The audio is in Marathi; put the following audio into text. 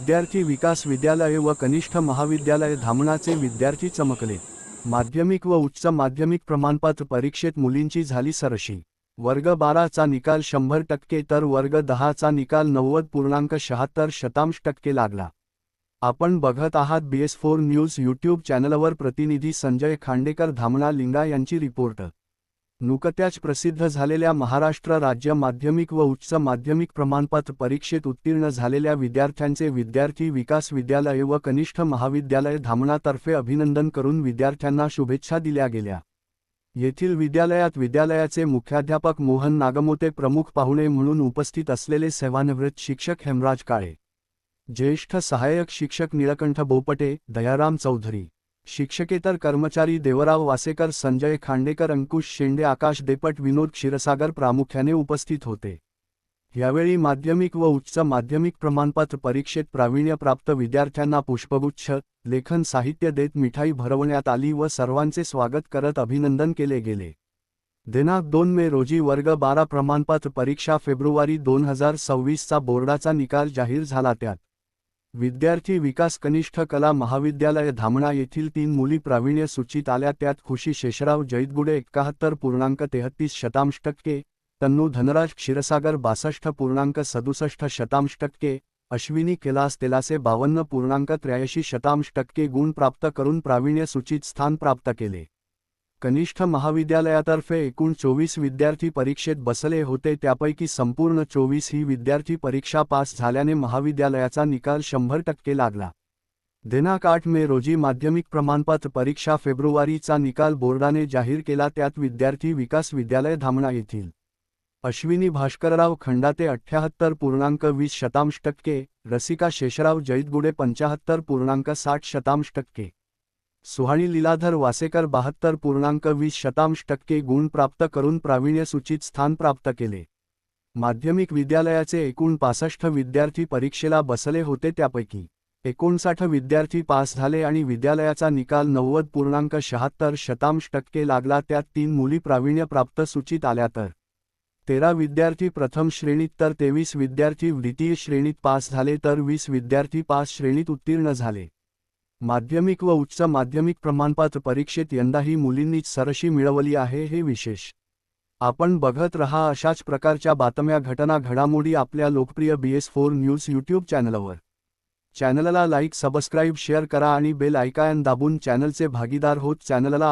विद्यार्थी विकास विद्यालय व कनिष्ठ महाविद्यालय धामणाचे विद्यार्थी चमकले। माध्यमिक व उच्च माध्यमिक प्रमाणपत्र परीक्षेत मुलींची झाली सरशी। वर्ग 12 चा निकाल 100% तर वर्ग 10 चा निकाल 90.76% लागला। आपण बघत आहात BS4 न्यूज यूट्यूब चॅनलवर। प्रतिनिधी संजय खांडेकर, धामणा लिंगा यांची रिपोर्ट। नुकत्याच प्रसिद्ध झालेल्या महाराष्ट्र राज्य माध्यमिक व उच्च माध्यमिक प्रमाणपत्र परीक्षेत उत्तीर्ण झालेल्या विद्यार्थ्यांचे विद्यार्थी विकास विद्यालय व कनिष्ठ महाविद्यालय धामणातर्फे अभिनंदन करून विद्यार्थ्यांना शुभेच्छा दिल्या गेल्या। येथील विद्यालयात विद्यालयाचे मुख्याध्यापक मोहन नागमोते, प्रमुख पाहुणे म्हणून उपस्थित असलेले सेवानिवृत्त शिक्षक हेमराज काळे, ज्येष्ठ सहाय्यक शिक्षक नीलकंठ बोपटे, दयाराम चौधरी, शिक्षकेतर कर्मचारी देवराव वासेकर, संजय खांडेकर, अंकुश शेंडे, आकाश देपट, विनोद क्षीरसागर प्रामुख्याने उपस्थित होते। यावेळी माध्यमिक व उच्च माध्यमिक प्रमाणपत्र परीक्षेत प्रावीण्यप्राप्त विद्यार्थ्यांना पुष्पगुच्छ, लेखन साहित्य देत मिठाई भरवण्यात आली व सर्वांचे स्वागत करत अभिनंदन केले गेले। दिनांक 2 मे रोजी वर्ग 12 प्रमाणपत्र परीक्षा, फेब्रुवारी 2026 चा बोर्डाचा निकाल जाहीर झाला। त्यात विद्यार्थी विकास कनिष्ठ कला महाविद्यालय धामणा येथील 3 मुली प्रावीण्य सूचीत आल्या। त्यात खुशी शेषराव जैतगुडे 71.33%, तन्नू धनराज क्षीरसागर 62.67%, अश्विनी कैलास तेलासे 52.83% गुण प्राप्त करून प्रावीण्य सूचीत स्थान प्राप्त केले। कनिष्ठ महाविद्यालयातर्फे एकूण 24 विद्यार्थी परीक्षेत बसले होते, त्यापैकी संपूर्ण 24 ही विद्यार्थी परीक्षा पास झाल्याने महाविद्यालयाचा निकाल 100% लागला। दिनांक 8 मे रोजी माध्यमिक प्रमाणपत्र परीक्षा, फेब्रुवारी चा निकाल बोर्डाने जाहीर केला। त्यात विद्यार्थी विकास विद्यालय धामणा येथील अश्विनी भास्करराव खंडाते 78.20%, रसिका शेषराव जैतगुडे 75.60%, सुहाणी लीलाधर वासेकर 72.20% गुण प्राप्त करून प्रावीण्य सूचीत स्थान प्राप्त केले। माध्यमिक विद्यालयाचे एकूण 65 विद्यार्थी परीक्षेला बसले होते, त्यापैकी 59 विद्यार्थी पास झाले आणि विद्यालयाचा निकाल 90.76% लागला। त्यात 3 मुली प्रावीण्य प्राप्त सूचीत आल्या तर 13 विद्यार्थी प्रथम श्रेणीत तर 23 विद्यार्थी द्वितीय श्रेणीत पास झाले तर 20 विद्यार्थी पास श्रेणीत उत्तीर्ण झाले। माध्यमिक व उच्च माध्यमिक प्रमाणपत्र परीक्षेत यंदाही मुलींनीच सरशी मिळवली आहे, हे विशेष। आपण बघत रहा अशाच प्रकारच्या बातम्या, घटना, घडामोडी आपल्या लोकप्रिय BS4 न्यूज यूट्यूब चॅनलवर। चॅनलला लाईक, सबस्क्राईब, शेअर करा आणि बेल आयकॉन दाबून चॅनलचे भागीदार होत चॅनलला